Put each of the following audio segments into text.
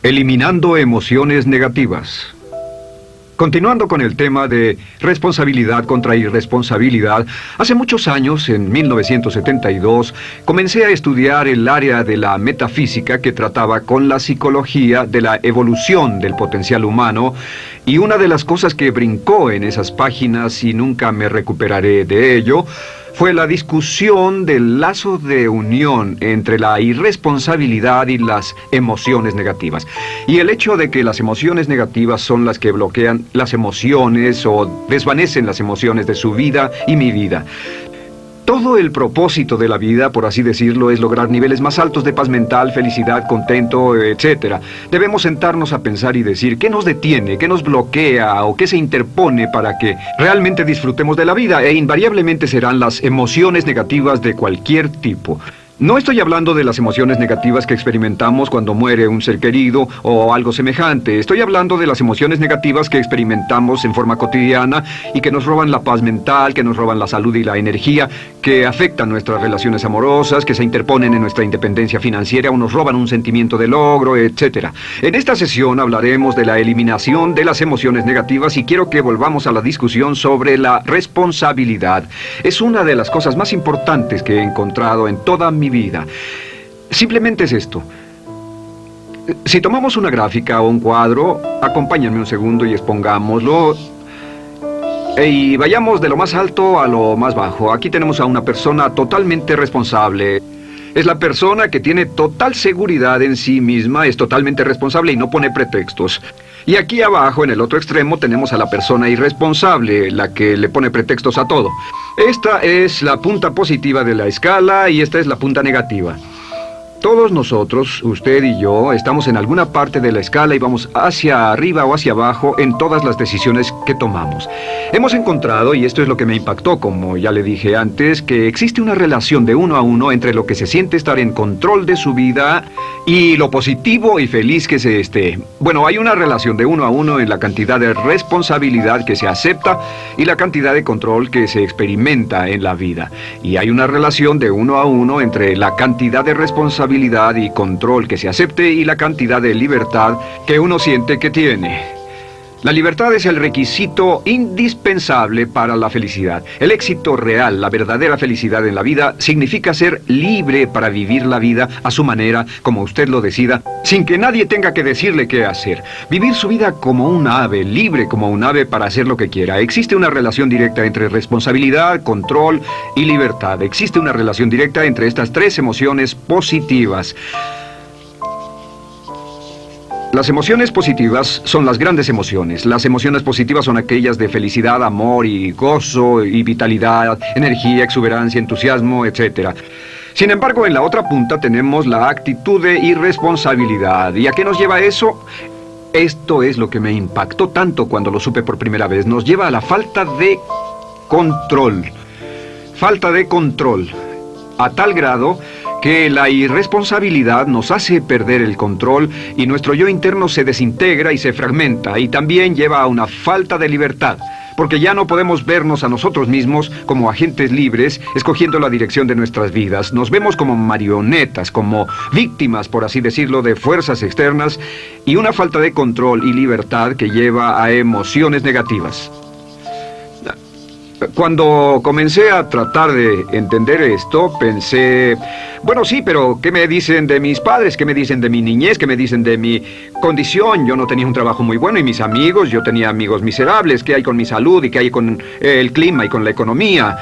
Eliminando emociones negativas. Continuando con el tema de responsabilidad contra irresponsabilidad, hace muchos años, en 1972, comencé a estudiar el área de la metafísica que trataba con la psicología de la evolución del potencial humano, y una de las cosas que brincó en esas páginas, y nunca me recuperaré de ello, fue la discusión del lazo de unión entre la irresponsabilidad y las emociones negativas. Y el hecho de que las emociones negativas son las que bloquean las emociones o desvanecen las emociones de su vida y mi vida. Todo el propósito de la vida, por así decirlo, es lograr niveles más altos de paz mental, felicidad, contento, etc. Debemos sentarnos a pensar y decir qué nos detiene, qué nos bloquea o qué se interpone para que realmente disfrutemos de la vida, e invariablemente serán las emociones negativas de cualquier tipo. No estoy hablando de las emociones negativas que experimentamos cuando muere un ser querido o algo semejante. Estoy hablando de las emociones negativas que experimentamos en forma cotidiana y que nos roban la paz mental, que nos roban la salud y la energía, que afectan nuestras relaciones amorosas, que se interponen en nuestra independencia financiera o nos roban un sentimiento de logro, etc. En esta sesión hablaremos de la eliminación de las emociones negativas y quiero que volvamos a la discusión sobre la responsabilidad. Es una de las cosas más importantes que he encontrado en toda mi vida. Simplemente es esto. Si tomamos una gráfica o un cuadro, acompáñenme un segundo y expongámoslo. Y vayamos de lo más alto a lo más bajo. Aquí tenemos a una persona totalmente responsable. Es la persona que tiene total seguridad en sí misma, es totalmente responsable y no pone pretextos. Y aquí abajo, en el otro extremo, tenemos a la persona irresponsable, la que le pone pretextos a todo. Esta es la punta positiva de la escala y esta es la punta negativa. Todos nosotros, usted y yo, estamos en alguna parte de la escala y vamos hacia arriba o hacia abajo en todas las decisiones que tomamos. Hemos encontrado, y esto es lo que me impactó, como ya le dije antes, que existe una relación de uno a uno entre lo que se siente estar en control de su vida y lo positivo y feliz que se esté. Bueno, hay una relación de uno a uno en la cantidad de responsabilidad que se acepta y la cantidad de control que se experimenta en la vida. Y hay una relación de uno a uno entre la cantidad de responsabilidad y control que se acepte y la cantidad de libertad que uno siente que tiene. La libertad es el requisito indispensable para la felicidad. El éxito real, la verdadera felicidad en la vida, significa ser libre para vivir la vida a su manera, como usted lo decida, sin que nadie tenga que decirle qué hacer. Vivir su vida como un ave, libre como un ave para hacer lo que quiera. Existe una relación directa entre responsabilidad, control y libertad. Existe una relación directa entre estas tres emociones positivas. Las emociones positivas son las grandes emociones. Las emociones positivas son aquellas de felicidad, amor y gozo y vitalidad, energía, exuberancia, entusiasmo, etc. Sin embargo, en la otra punta tenemos la actitud de irresponsabilidad. ¿Y a qué nos lleva eso? Esto es lo que me impactó tanto cuando lo supe por primera vez. Nos lleva a la falta de control. Falta de control. A tal grado que la irresponsabilidad nos hace perder el control y nuestro yo interno se desintegra y se fragmenta, y también lleva a una falta de libertad, porque ya no podemos vernos a nosotros mismos como agentes libres, escogiendo la dirección de nuestras vidas. Nos vemos como marionetas, como víctimas, por así decirlo, de fuerzas externas, y una falta de control y libertad que lleva a emociones negativas. Cuando comencé a tratar de entender esto, pensé, bueno, sí, pero ¿qué me dicen de mis padres? ¿Qué me dicen de mi niñez? ¿Qué me dicen de mi condición? Yo no tenía un trabajo muy bueno y mis amigos, yo tenía amigos miserables. ¿Qué hay con mi salud y qué hay con el clima y con la economía?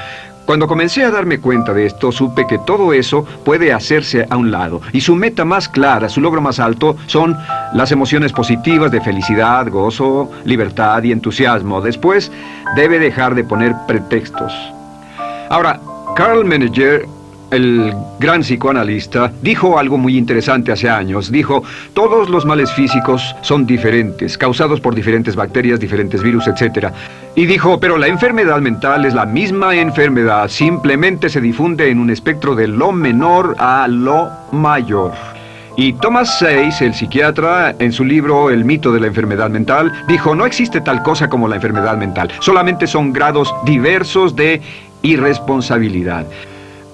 Cuando comencé a darme cuenta de esto, supe que todo eso puede hacerse a un lado. Y su meta más clara, su logro más alto, son las emociones positivas de felicidad, gozo, libertad y entusiasmo. Después, debe dejar de poner pretextos. Ahora, Carl Menninger, el gran psicoanalista, dijo algo muy interesante hace años. Dijo, todos los males físicos son diferentes, causados por diferentes bacterias, diferentes virus, etc. Y dijo, pero la enfermedad mental es la misma enfermedad, simplemente se difunde en un espectro de lo menor a lo mayor. Y Thomas Sayce, el psiquiatra, en su libro El mito de la enfermedad mental, dijo, no existe tal cosa como la enfermedad mental, solamente son grados diversos de irresponsabilidad.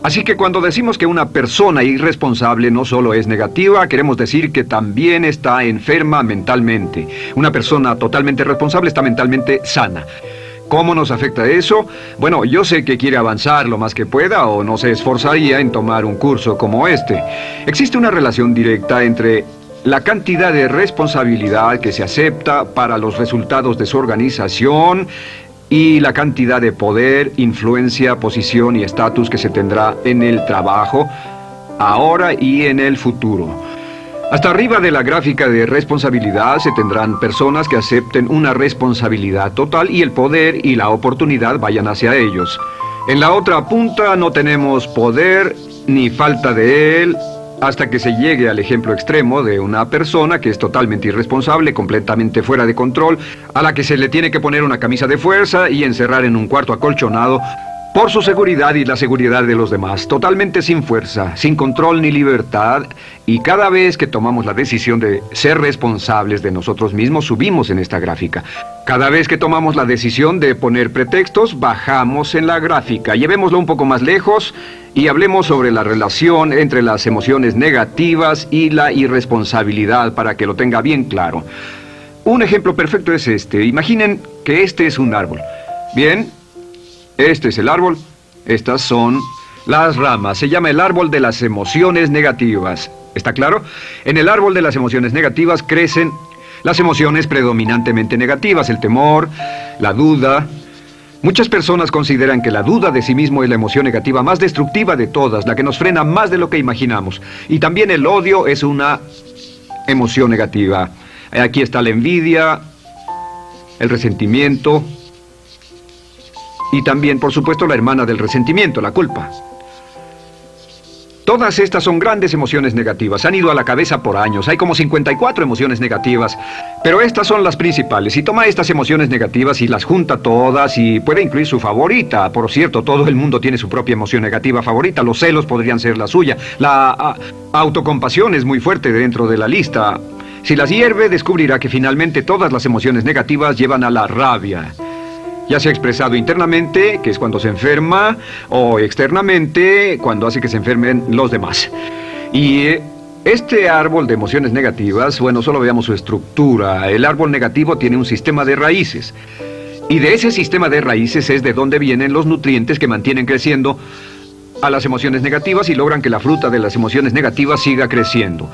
Así que cuando decimos que una persona irresponsable no solo es negativa, queremos decir que también está enferma mentalmente. Una persona totalmente responsable está mentalmente sana. ¿Cómo nos afecta eso? Bueno, yo sé que quiere avanzar lo más que pueda o no se esforzaría en tomar un curso como este. Existe una relación directa entre la cantidad de responsabilidad que se acepta para los resultados de su organización y la cantidad de poder, influencia, posición y estatus que se tendrá en el trabajo, ahora y en el futuro. Hasta arriba de la gráfica de responsabilidad se tendrán personas que acepten una responsabilidad total y el poder y la oportunidad vayan hacia ellos. En la otra punta no tenemos poder ni falta de él, hasta que se llegue al ejemplo extremo de una persona que es totalmente irresponsable, completamente fuera de control, a la que se le tiene que poner una camisa de fuerza y encerrar en un cuarto acolchonado por su seguridad y la seguridad de los demás, totalmente sin fuerza, sin control ni libertad, y cada vez que tomamos la decisión de ser responsables de nosotros mismos, subimos en esta gráfica. Cada vez que tomamos la decisión de poner pretextos, bajamos en la gráfica. Llevémoslo un poco más lejos y hablemos sobre la relación entre las emociones negativas y la irresponsabilidad para que lo tenga bien claro. Un ejemplo perfecto es este. Imaginen que este es un árbol. Bien, este es el árbol, estas son las ramas. Se llama el árbol de las emociones negativas. ¿Está claro? En el árbol de las emociones negativas crecen las emociones predominantemente negativas, el temor, la duda. Muchas personas consideran que la duda de sí mismo es la emoción negativa más destructiva de todas, la que nos frena más de lo que imaginamos. Y también el odio es una emoción negativa. Aquí está la envidia, el resentimiento y también, por supuesto, la hermana del resentimiento, la culpa. Todas estas son grandes emociones negativas. Han ido a la cabeza por años. Hay como 54 emociones negativas. Pero estas son las principales. Si toma estas emociones negativas y las junta todas y puede incluir su favorita. Por cierto, todo el mundo tiene su propia emoción negativa favorita. Los celos podrían ser la suya. La autocompasión es muy fuerte dentro de la lista. Si las hierve, descubrirá que finalmente todas las emociones negativas llevan a la rabia. Ya sea expresado internamente, que es cuando se enferma, o externamente, cuando hace que se enfermen los demás. Y este árbol de emociones negativas, bueno, solo veamos su estructura. El árbol negativo tiene un sistema de raíces. Y de ese sistema de raíces es de donde vienen los nutrientes que mantienen creciendo a las emociones negativas y logran que la fruta de las emociones negativas siga creciendo.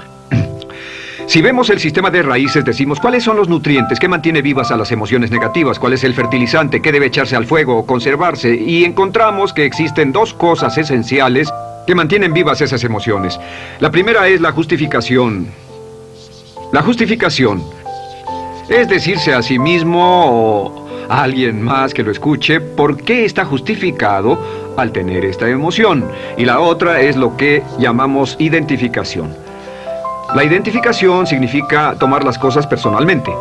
Si vemos el sistema de raíces, decimos, ¿cuáles son los nutrientes que mantiene vivas a las emociones negativas? ¿Cuál es el fertilizante? ¿Qué debe echarse al fuego o conservarse? Y encontramos que existen dos cosas esenciales que mantienen vivas esas emociones. La primera es la justificación. La justificación es decirse a sí mismo o a alguien más que lo escuche por qué está justificado al tener esta emoción. Y la otra es lo que llamamos identificación. La identificación significa tomar las cosas personalmente.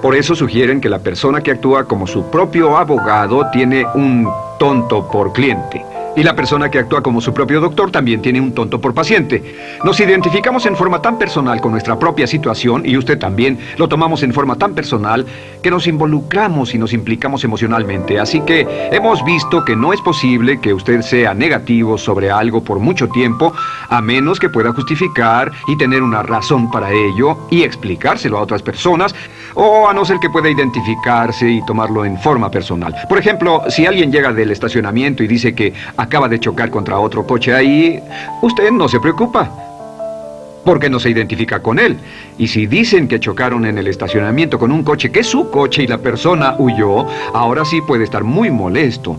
Por eso sugieren que la persona que actúa como su propio abogado tiene un tonto por cliente. Y la persona que actúa como su propio doctor también tiene un tonto por paciente. Nos identificamos en forma tan personal con nuestra propia situación, y usted también, lo tomamos en forma tan personal, que nos involucramos y nos implicamos emocionalmente. Así que hemos visto que no es posible que usted sea negativo sobre algo por mucho tiempo, a menos que pueda justificar y tener una razón para ello y explicárselo a otras personas, o a no ser que pueda identificarse y tomarlo en forma personal. Por ejemplo, si alguien llega del estacionamiento y dice que acaba de chocar contra otro coche ahí, usted no se preocupa, porque no se identifica con él. Y si dicen que chocaron en el estacionamiento con un coche que es su coche y la persona huyó, ahora sí puede estar muy molesto.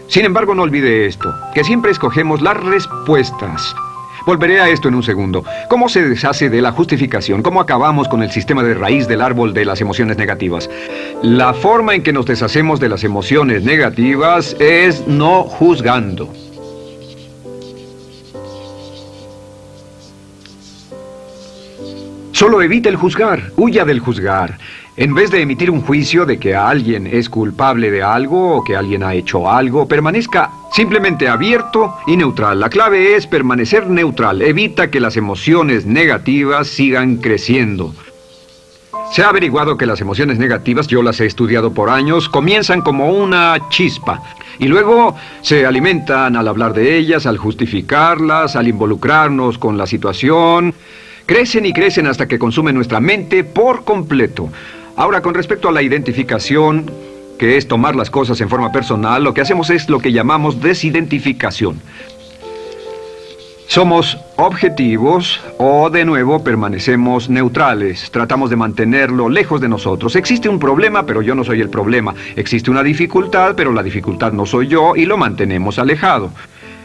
Sin embargo, no olvide esto, que siempre escogemos las respuestas. Volveré a esto en un segundo. ¿Cómo se deshace de la justificación? ¿Cómo acabamos con el sistema de raíz del árbol de las emociones negativas? La forma en que nos deshacemos de las emociones negativas es no juzgando. Solo evite el juzgar, huya del juzgar. En vez de emitir un juicio de que alguien es culpable de algo o que alguien ha hecho algo, permanezca simplemente abierto y neutral. La clave es permanecer neutral. Evita que las emociones negativas sigan creciendo. Se ha averiguado que las emociones negativas, yo las he estudiado por años, comienzan como una chispa y luego se alimentan al hablar de ellas, al justificarlas, al involucrarnos con la situación. Crecen y crecen hasta que consumen nuestra mente por completo. Ahora, con respecto a la identificación, que es tomar las cosas en forma personal, lo que hacemos es lo que llamamos desidentificación. Somos objetivos o, de nuevo, permanecemos neutrales. Tratamos de mantenerlo lejos de nosotros. Existe un problema, pero yo no soy el problema. Existe una dificultad, pero la dificultad no soy yo, y lo mantenemos alejado.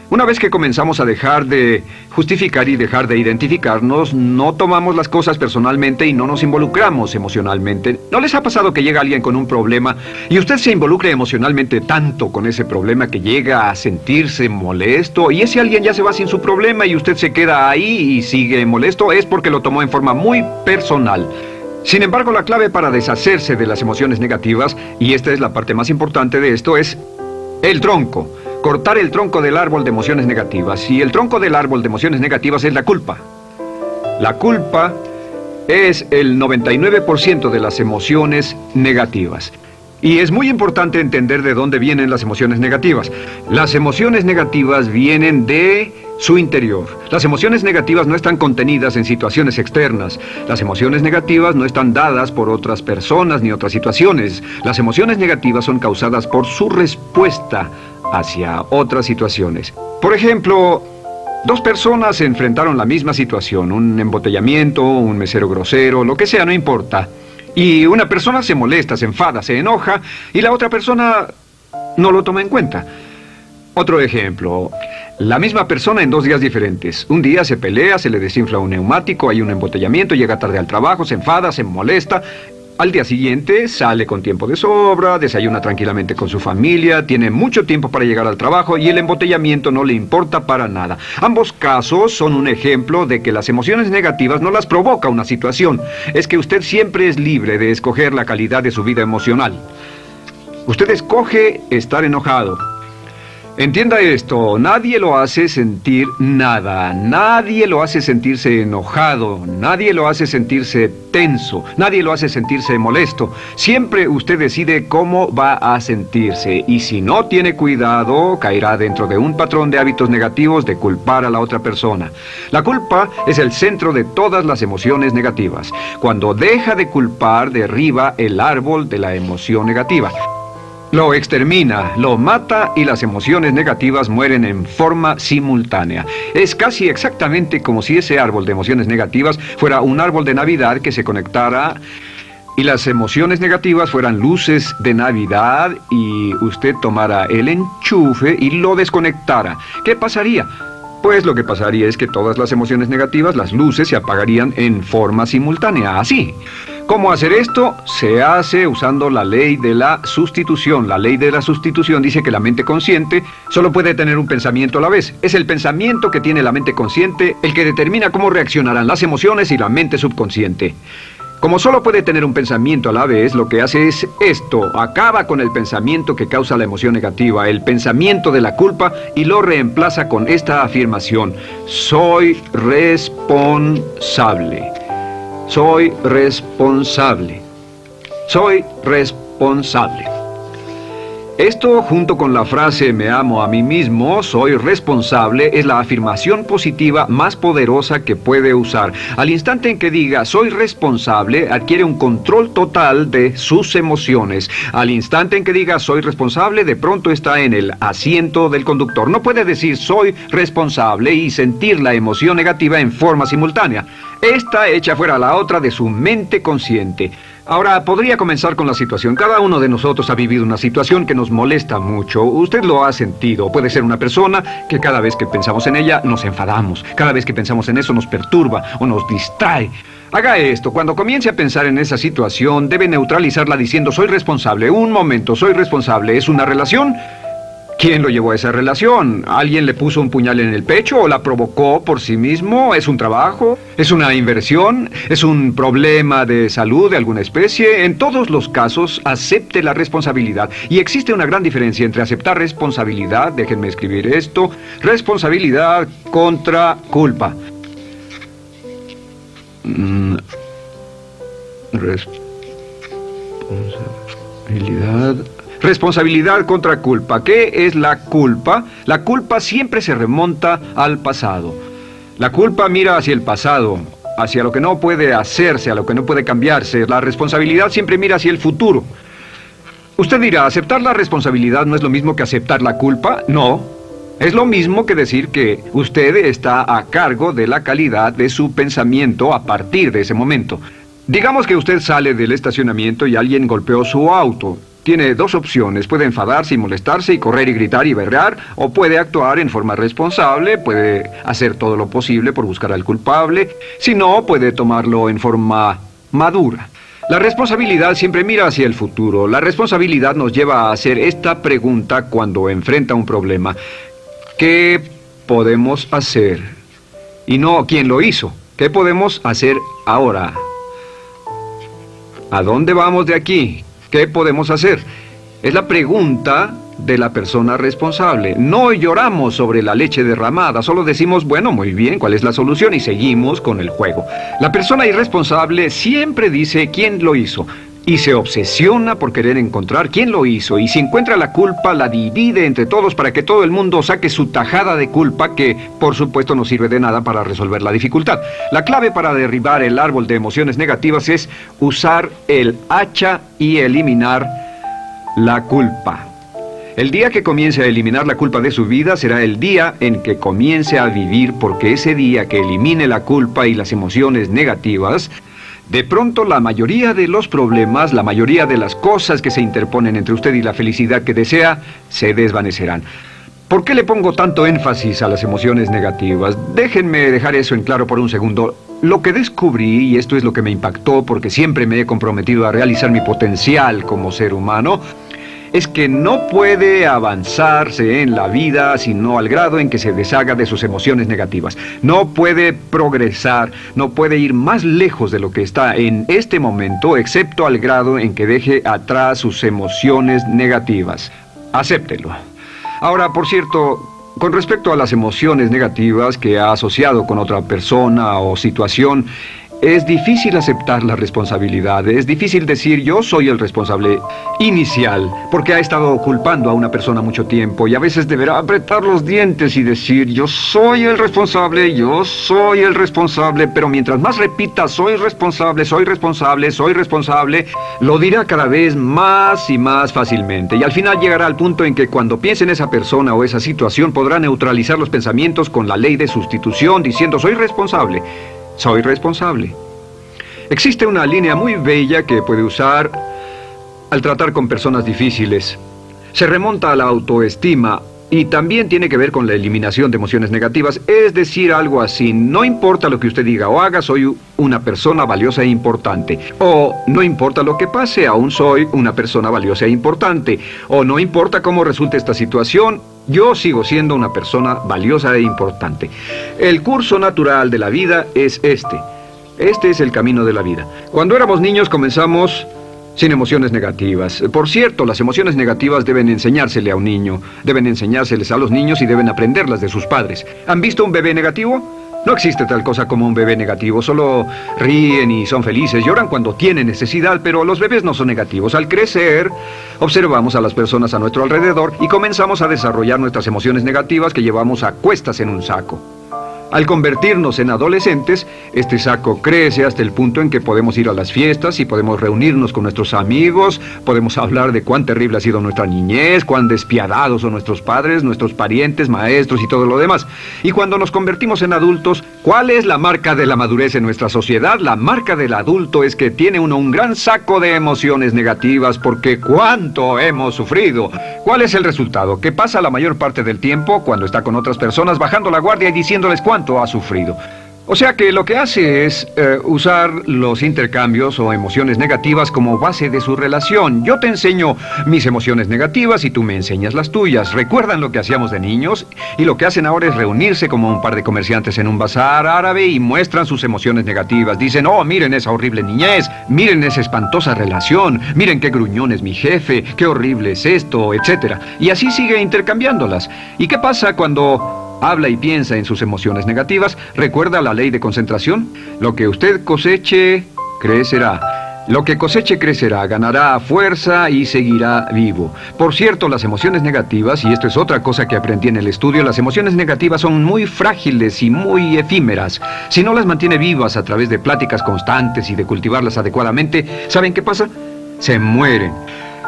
Una vez que comenzamos a dejar de justificar y dejar de identificarnos, no tomamos las cosas personalmente y no nos involucramos emocionalmente. ¿No les ha pasado que llega alguien con un problema y usted se involucra emocionalmente tanto con ese problema que llega a sentirse molesto y ese alguien ya se va sin su problema y usted se queda ahí y sigue molesto? Es porque lo tomó en forma muy personal. Sin embargo, la clave para deshacerse de las emociones negativas, y esta es la parte más importante de esto, es el tronco. Cortar el tronco del árbol de emociones negativas. Y el tronco del árbol de emociones negativas es la culpa. La culpa es el 99% de las emociones negativas. Y es muy importante entender de dónde vienen las emociones negativas. Las emociones negativas vienen de su interior. Las emociones negativas no están contenidas en situaciones externas. Las emociones negativas no están dadas por otras personas ni otras situaciones. Las emociones negativas son causadas por su respuesta hacia otras situaciones. Por ejemplo, dos personas se enfrentaron la misma situación, un embotellamiento, un mesero grosero, lo que sea, no importa. Y una persona se molesta, se enfada, se enoja, y la otra persona no lo toma en cuenta. Otro ejemplo, la misma persona en 2 días diferentes. Un día se pelea, se le desinfla un neumático, hay un embotellamiento, llega tarde al trabajo, se enfada, se molesta. Al día siguiente sale con tiempo de sobra, desayuna tranquilamente con su familia, tiene mucho tiempo para llegar al trabajo y el embotellamiento no le importa para nada. Ambos casos son un ejemplo de que las emociones negativas no las provoca una situación. Es que usted siempre es libre de escoger la calidad de su vida emocional. Usted escoge estar enojado. Entienda esto, nadie lo hace sentir nada, nadie lo hace sentirse enojado, nadie lo hace sentirse tenso, nadie lo hace sentirse molesto. Siempre usted decide cómo va a sentirse y si no tiene cuidado, caerá dentro de un patrón de hábitos negativos de culpar a la otra persona. La culpa es el centro de todas las emociones negativas. Cuando deja de culpar, derriba el árbol de la emoción negativa. Lo extermina, lo mata y las emociones negativas mueren en forma simultánea. Es casi exactamente como si ese árbol de emociones negativas fuera un árbol de Navidad que se conectara y las emociones negativas fueran luces de Navidad y usted tomara el enchufe y lo desconectara. ¿Qué pasaría? Pues lo que pasaría es que todas las emociones negativas, las luces, se apagarían en forma simultánea, así. ¿Cómo hacer esto? Se hace usando la ley de la sustitución. La ley de la sustitución dice que la mente consciente solo puede tener un pensamiento a la vez. Es el pensamiento que tiene la mente consciente el que determina cómo reaccionarán las emociones y la mente subconsciente. Como solo puede tener un pensamiento a la vez, lo que hace es esto: acaba con el pensamiento que causa la emoción negativa, el pensamiento de la culpa, y lo reemplaza con esta afirmación: soy responsable. Soy responsable. Soy responsable. Esto, junto con la frase me amo a mí mismo, soy responsable, es la afirmación positiva más poderosa que puede usar. Al instante en que diga soy responsable, adquiere un control total de sus emociones. Al instante en que diga soy responsable, de pronto está en el asiento del conductor. No puede decir soy responsable y sentir la emoción negativa en forma simultánea. Esta echa fuera la otra de su mente consciente. Ahora, podría comenzar con la situación. Cada uno de nosotros ha vivido una situación que nos molesta mucho. Usted lo ha sentido. Puede ser una persona que cada vez que pensamos en ella nos enfadamos. Cada vez que pensamos en eso nos perturba o nos distrae. Haga esto. Cuando comience a pensar en esa situación, debe neutralizarla diciendo soy responsable. Un momento, soy responsable. ¿Es una relación? ¿Quién lo llevó a esa relación? ¿Alguien le puso un puñal en el pecho o la provocó por sí mismo? ¿Es un trabajo? ¿Es una inversión? ¿Es un problema de salud de alguna especie? En todos los casos, acepte la responsabilidad. Y existe una gran diferencia entre aceptar responsabilidad, déjenme escribir esto, responsabilidad contra culpa. Responsabilidad. Responsabilidad contra culpa. ¿Qué es la culpa? La culpa siempre se remonta al pasado. La culpa mira hacia el pasado, hacia lo que no puede hacerse, a lo que no puede cambiarse. La responsabilidad siempre mira hacia el futuro. Usted dirá, ¿aceptar la responsabilidad no es lo mismo que aceptar la culpa? No. Es lo mismo que decir que usted está a cargo de la calidad de su pensamiento a partir de ese momento. Digamos que usted sale del estacionamiento y alguien golpeó su auto. Tiene dos opciones: puede enfadarse y molestarse y correr y gritar y berrear, o puede actuar en forma responsable, puede hacer todo lo posible por buscar al culpable. Si no, puede tomarlo en forma madura. La responsabilidad siempre mira hacia el futuro. La responsabilidad nos lleva a hacer esta pregunta cuando enfrenta un problema: ¿qué podemos hacer? Y no quién lo hizo. ¿Qué podemos hacer ahora? ¿A dónde vamos de aquí? ¿Qué podemos hacer? Es la pregunta de la persona responsable. No lloramos sobre la leche derramada, solo decimos, bueno, muy bien, ¿cuál es la solución? Y seguimos con el juego. La persona irresponsable siempre dice quién lo hizo y se obsesiona por querer encontrar quién lo hizo, y si encuentra la culpa la divide entre todos para que todo el mundo saque su tajada de culpa, que por supuesto no sirve de nada para resolver la dificultad. La clave para derribar el árbol de emociones negativas es usar el hacha y eliminar la culpa. El día que comience a eliminar la culpa de su vida será el día en que comience a vivir, porque ese día que elimine la culpa y las emociones negativas, de pronto la mayoría de los problemas, la mayoría de las cosas que se interponen entre usted y la felicidad que desea, se desvanecerán. ¿Por qué le pongo tanto énfasis a las emociones negativas? Déjenme dejar eso en claro por un segundo. Lo que descubrí, y esto es lo que me impactó porque siempre me he comprometido a realizar mi potencial como ser humano, es que no puede avanzarse en la vida sino al grado en que se deshaga de sus emociones negativas. No puede progresar, no puede ir más lejos de lo que está en este momento, excepto al grado en que deje atrás sus emociones negativas. Acéptelo. Ahora, por cierto, con respecto a las emociones negativas que ha asociado con otra persona o situación, es difícil aceptar la responsabilidad, es difícil decir yo soy el responsable inicial, porque ha estado culpando a una persona mucho tiempo y a veces deberá apretar los dientes y decir yo soy el responsable, pero mientras más repita soy responsable, lo dirá cada vez más y más fácilmente, y al final llegará al punto en que cuando piense en esa persona o esa situación podrá neutralizar los pensamientos con la ley de sustitución diciendo soy responsable. Soy responsable. Existe una línea muy bella que puede usar al tratar con personas difíciles. Se remonta a la autoestima y también tiene que ver con la eliminación de emociones negativas. Es decir, algo así: no importa lo que usted diga o haga, soy una persona valiosa e importante. O no importa lo que pase, aún soy una persona valiosa e importante. O no importa cómo resulte esta situación, yo sigo siendo una persona valiosa e importante. El curso natural de la vida es este. Este es el camino de la vida. Cuando éramos niños comenzamos sin emociones negativas. Por cierto, las emociones negativas deben enseñársele a un niño. Deben enseñárseles a los niños y deben aprenderlas de sus padres. ¿Han visto un bebé negativo? No existe tal cosa como un bebé negativo, solo ríen y son felices, lloran cuando tienen necesidad, pero los bebés no son negativos. Al crecer, observamos a las personas a nuestro alrededor y comenzamos a desarrollar nuestras emociones negativas que llevamos a cuestas en un saco. Al convertirnos en adolescentes, este saco crece hasta el punto en que podemos ir a las fiestas y podemos reunirnos con nuestros amigos, podemos hablar de cuán terrible ha sido nuestra niñez, cuán despiadados son nuestros padres, nuestros parientes, maestros y todo lo demás. Y cuando nos convertimos en adultos, ¿cuál es la marca de la madurez en nuestra sociedad? La marca del adulto es que tiene uno un gran saco de emociones negativas, porque ¿cuánto hemos sufrido? ¿Cuál es el resultado? Que pasa la mayor parte del tiempo, cuando está con otras personas, bajando la guardia y diciéndoles cuánto ha sufrido. O sea que lo que hace es usar los intercambios o emociones negativas como base de su relación. Yo te enseño mis emociones negativas y tú me enseñas las tuyas. ¿Recuerdan lo que hacíamos de niños? Y lo que hacen ahora es reunirse como un par de comerciantes en un bazar árabe y muestran sus emociones negativas. Dicen, oh, miren esa horrible niñez, miren esa espantosa relación, miren qué gruñón es mi jefe, qué horrible es esto, etc. Y así sigue intercambiándolas. ¿Y qué pasa cuando habla y piensa en sus emociones negativas? ¿Recuerda la ley de concentración? Lo que usted coseche, crecerá. Lo que coseche crecerá, ganará fuerza y seguirá vivo. Por cierto, las emociones negativas, y esto es otra cosa que aprendí en el estudio, las emociones negativas son muy frágiles y muy efímeras. Si no las mantiene vivas a través de pláticas constantes y de cultivarlas adecuadamente, ¿saben qué pasa? Se mueren.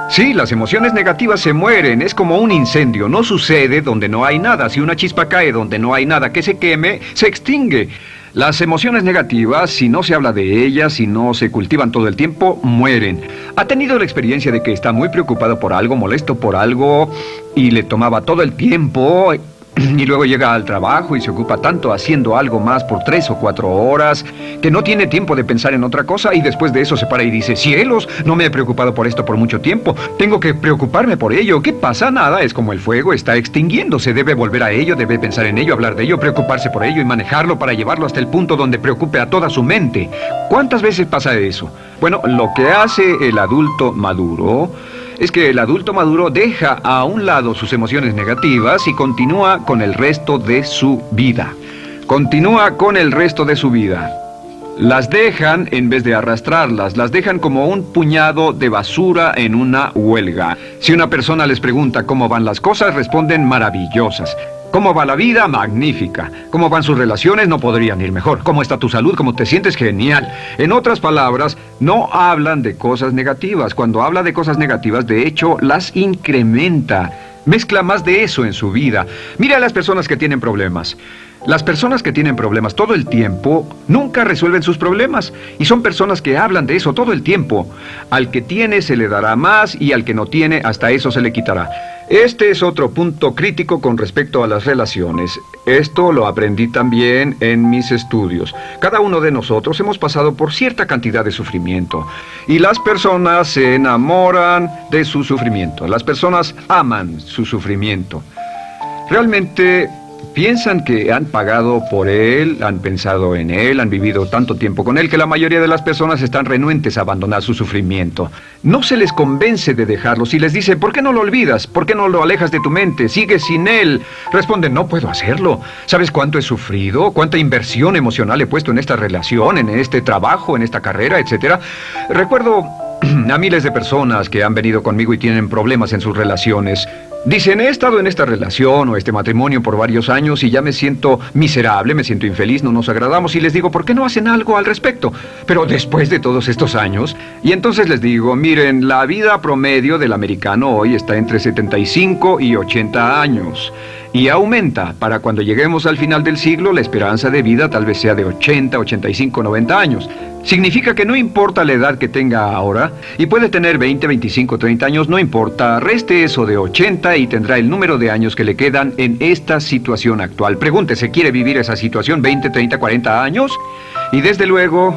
Sí, las emociones negativas se mueren, es como un incendio, no sucede donde no hay nada. Si una chispa cae donde no hay nada que se queme, se extingue. Las emociones negativas, si no se habla de ellas, si no se cultivan todo el tiempo, mueren. ¿Ha tenido la experiencia de que está muy preocupado por algo, molesto por algo, y le tomaba todo el tiempo, y luego llega al trabajo y se ocupa tanto haciendo algo más por 3 o 4 horas, que no tiene tiempo de pensar en otra cosa, y después de eso se para y dice, cielos, no me he preocupado por esto por mucho tiempo, tengo que preocuparme por ello? ¿Qué pasa? Nada, es como el fuego, está extinguiéndose, debe volver a ello, debe pensar en ello, hablar de ello, preocuparse por ello y manejarlo para llevarlo hasta el punto donde preocupe a toda su mente. ¿Cuántas veces pasa eso? Bueno, lo que hace el adulto maduro es que el adulto maduro deja a un lado sus emociones negativas y continúa con el resto de su vida. Continúa con el resto de su vida. Las dejan en vez de arrastrarlas, las dejan como un puñado de basura en una huelga. Si una persona les pregunta cómo van las cosas, responden maravillosas. ¿Cómo va la vida? Magnífica. ¿Cómo van sus relaciones? No podrían ir mejor. ¿Cómo está tu salud? ¿Cómo te sientes? Genial. En otras palabras, no hablan de cosas negativas. Cuando habla de cosas negativas, de hecho, las incrementa. Mezcla más de eso en su vida. Mira a las personas que tienen problemas. Las personas que tienen problemas todo el tiempo nunca resuelven sus problemas. Y son personas que hablan de eso todo el tiempo. Al que tiene se le dará más y al que no tiene hasta eso se le quitará. Este es otro punto crítico con respecto a las relaciones. Esto lo aprendí también en mis estudios. Cada uno de nosotros hemos pasado por cierta cantidad de sufrimiento. Y las personas se enamoran de su sufrimiento. Las personas aman su sufrimiento. Realmente piensan que han pagado por él, han pensado en él, han vivido tanto tiempo con él que la mayoría de las personas están renuentes a abandonar su sufrimiento. No se les convence de dejarlo. Si les dice, ¿por qué no lo olvidas? ¿Por qué no lo alejas de tu mente? ¿Sigues sin él? Responden, no puedo hacerlo. ¿Sabes cuánto he sufrido? ¿Cuánta inversión emocional he puesto en esta relación, en este trabajo, en esta carrera, etcétera? Recuerdo a miles de personas que han venido conmigo y tienen problemas en sus relaciones. Dicen, he estado en esta relación o este matrimonio por varios años y ya me siento miserable, me siento infeliz, no nos agradamos, y les digo, ¿por qué no hacen algo al respecto? Pero después de todos estos años, y entonces les digo, miren, la vida promedio del americano hoy está entre 75 y 80 años. Y aumenta. Para cuando lleguemos al final del siglo, la esperanza de vida tal vez sea de 80, 85, 90 años. Significa que no importa la edad que tenga ahora, y puede tener 20, 25, 30 años, no importa, reste eso de 80 y tendrá el número de años que le quedan en esta situación actual. Pregúntese, ¿quiere vivir esa situación 20, 30, 40 años? Y desde luego,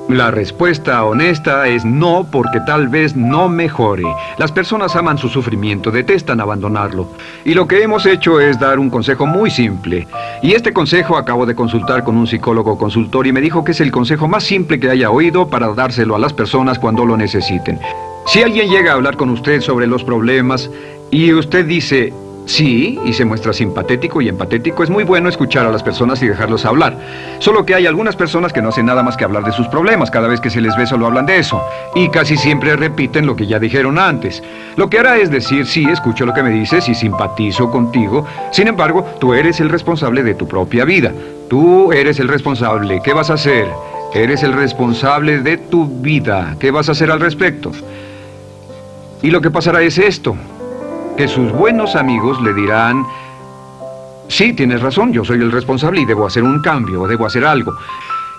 la respuesta honesta es no, porque tal vez no mejore. Las personas aman su sufrimiento, detestan abandonarlo. Y lo que hemos hecho es dar un consejo muy simple. Y este consejo acabo de consultar con un psicólogo consultor y me dijo que es el consejo más simple que haya oído para dárselo a las personas cuando lo necesiten. Si alguien llega a hablar con usted sobre los problemas y usted dice sí, y se muestra simpatético y empatético, es muy bueno escuchar a las personas y dejarlos hablar. Solo que hay algunas personas que no hacen nada más que hablar de sus problemas. Cada vez que se les ve solo hablan de eso. Y casi siempre repiten lo que ya dijeron antes. Lo que hará es decir, sí, escucho lo que me dices y simpatizo contigo. Sin embargo, tú eres el responsable de tu propia vida. Tú eres el responsable. ¿Qué vas a hacer? Eres el responsable de tu vida. ¿Qué vas a hacer al respecto? Y lo que pasará es esto, que sus buenos amigos le dirán, sí, tienes razón, yo soy el responsable y debo hacer un cambio, debo hacer algo.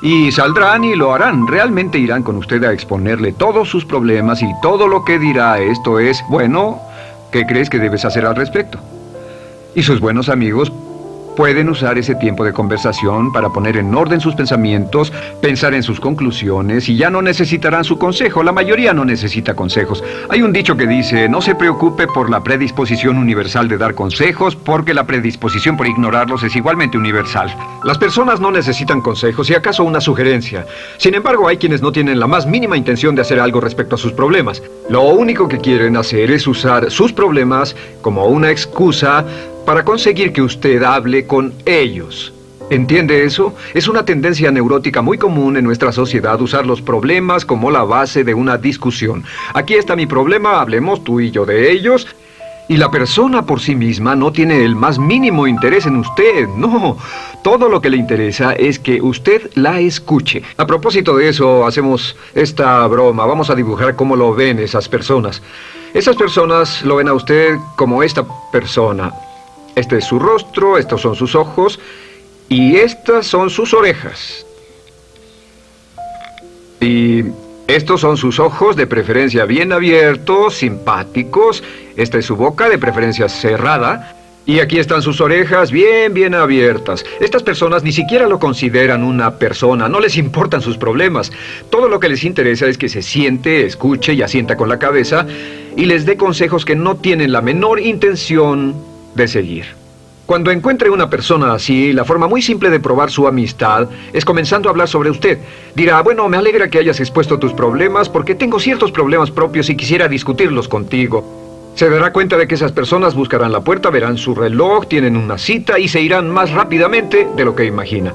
Y saldrán y lo harán, realmente irán con usted a exponerle todos sus problemas y todo lo que dirá esto es, bueno, ¿qué crees que debes hacer al respecto? Y sus buenos amigos pueden usar ese tiempo de conversación para poner en orden sus pensamientos, pensar en sus conclusiones y ya no necesitarán su consejo. La mayoría no necesita consejos. Hay un dicho que dice, no se preocupe por la predisposición universal de dar consejos, porque la predisposición por ignorarlos es igualmente universal. Las personas no necesitan consejos, si acaso una sugerencia. Sin embargo, hay quienes no tienen la más mínima intención de hacer algo respecto a sus problemas. Lo único que quieren hacer es usar sus problemas como una excusa para conseguir que usted hable con ellos. ¿Entiende eso? Es una tendencia neurótica muy común en nuestra sociedad usar los problemas como la base de una discusión. Aquí está mi problema, hablemos tú y yo de ellos. Y la persona por sí misma no tiene el más mínimo interés en usted, no. Todo lo que le interesa es que usted la escuche. A propósito de eso, hacemos esta broma. Vamos a dibujar cómo lo ven esas personas. Esas personas lo ven a usted como esta persona. Este es su rostro, estos son sus ojos y estas son sus orejas. Y estos son sus ojos, de preferencia bien abiertos, simpáticos. Esta es su boca, de preferencia cerrada. Y aquí están sus orejas bien abiertas. Estas personas ni siquiera lo consideran una persona, no les importan sus problemas. Todo lo que les interesa es que se siente, escuche y asienta con la cabeza y les dé consejos que no tienen la menor intención de seguir. Cuando encuentre una persona así, la forma muy simple de probar su amistad es comenzando a hablar sobre usted. Dirá, bueno, me alegra que hayas expuesto tus problemas porque tengo ciertos problemas propios y quisiera discutirlos contigo. Se dará cuenta de que esas personas buscarán la puerta, verán su reloj, tienen una cita y se irán más rápidamente de lo que imagina.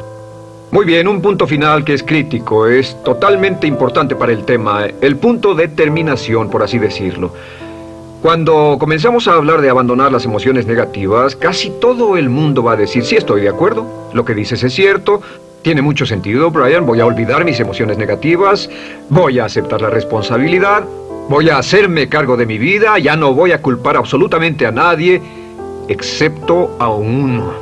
Muy bien, un punto final que es crítico, es totalmente importante para el tema, el punto de terminación, por así decirlo. Cuando comenzamos a hablar de abandonar las emociones negativas, casi todo el mundo va a decir, sí, estoy de acuerdo, lo que dices es cierto, tiene mucho sentido, Brian, voy a olvidar mis emociones negativas, voy a aceptar la responsabilidad, voy a hacerme cargo de mi vida, ya no voy a culpar absolutamente a nadie, excepto a uno.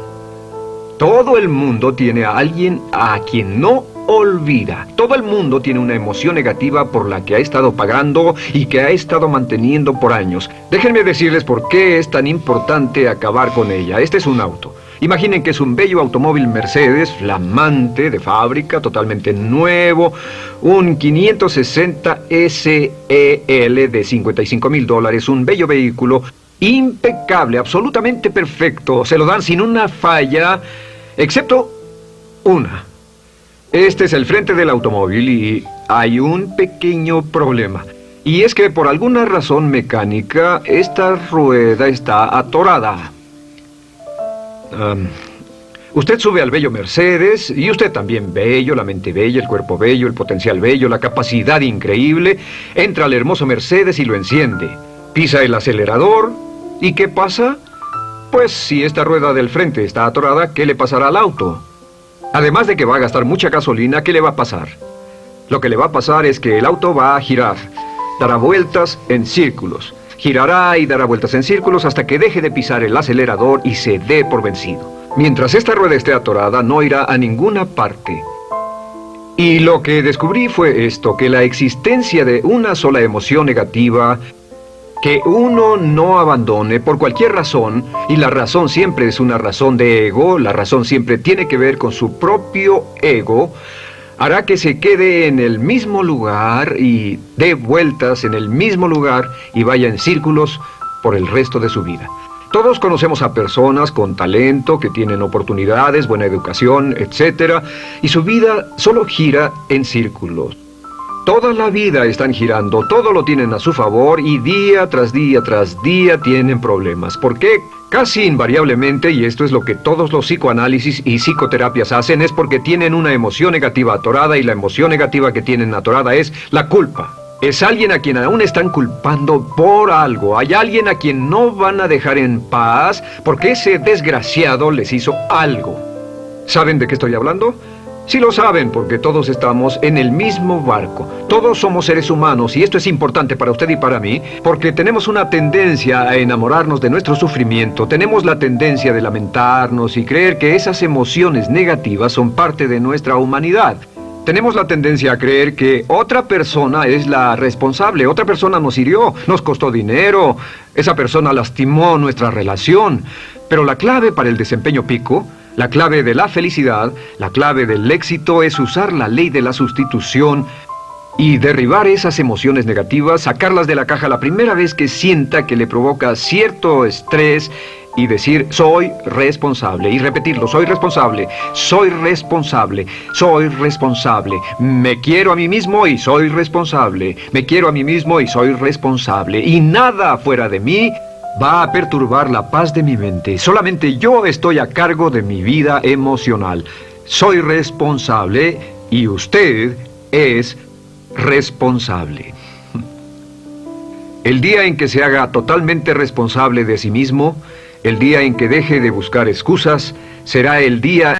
Todo el mundo tiene a alguien a quien no olvida. Todo el mundo tiene una emoción negativa por la que ha estado pagando y que ha estado manteniendo por años. Déjenme decirles por qué es tan importante acabar con ella. Este es un auto. Imaginen que es un bello automóvil Mercedes, flamante, de fábrica, totalmente nuevo, un 560 SEL de $55,000, un bello vehículo, impecable, absolutamente perfecto. Se lo dan sin una falla, excepto una. Este es el frente del automóvil y hay un pequeño problema. Y es que por alguna razón mecánica, esta rueda está atorada. Usted sube al bello Mercedes, y usted también bello, la mente bella, el cuerpo bello, el potencial bello, la capacidad increíble. Entra al hermoso Mercedes y lo enciende. Pisa el acelerador, ¿y qué pasa? Pues si esta rueda del frente está atorada, ¿qué le pasará al auto? Además de que va a gastar mucha gasolina, ¿qué le va a pasar? Lo que le va a pasar es que el auto va a girar, dará vueltas en círculos. Girará y dará vueltas en círculos hasta que deje de pisar el acelerador y se dé por vencido. Mientras esta rueda esté atorada, no irá a ninguna parte. Y lo que descubrí fue esto, que la existencia de una sola emoción negativa que uno no abandone por cualquier razón, y la razón siempre es una razón de ego, la razón siempre tiene que ver con su propio ego, hará que se quede en el mismo lugar y dé vueltas en el mismo lugar y vaya en círculos por el resto de su vida. Todos conocemos a personas con talento, que tienen oportunidades, buena educación, etc. Y su vida solo gira en círculos. Toda la vida están girando, todo lo tienen a su favor y día tras día tras día tienen problemas. ¿Por qué? Casi invariablemente, y esto es lo que todos los psicoanálisis y psicoterapias hacen, es porque tienen una emoción negativa atorada y la emoción negativa que tienen atorada es la culpa. Es alguien a quien aún están culpando por algo. Hay alguien a quien no van a dejar en paz porque ese desgraciado les hizo algo. ¿Saben de qué estoy hablando? Sí lo saben, porque todos estamos en el mismo barco. Todos somos seres humanos, y esto es importante para usted y para mí, porque tenemos una tendencia a enamorarnos de nuestro sufrimiento. Tenemos la tendencia de lamentarnos y creer que esas emociones negativas son parte de nuestra humanidad. Tenemos la tendencia a creer que otra persona es la responsable, otra persona nos hirió, nos costó dinero, esa persona lastimó nuestra relación. Pero la clave para el desempeño pico, la clave de la felicidad, la clave del éxito es usar la ley de la sustitución y derribar esas emociones negativas, sacarlas de la caja la primera vez que sienta que le provoca cierto estrés y decir, soy responsable, y repetirlo, soy responsable, soy responsable, soy responsable, me quiero a mí mismo y soy responsable, me quiero a mí mismo y soy responsable, y nada fuera de mí va a perturbar la paz de mi mente. Solamente yo estoy a cargo de mi vida emocional. Soy responsable y usted es responsable. El día en que se haga totalmente responsable de sí mismo, el día en que deje de buscar excusas, será el día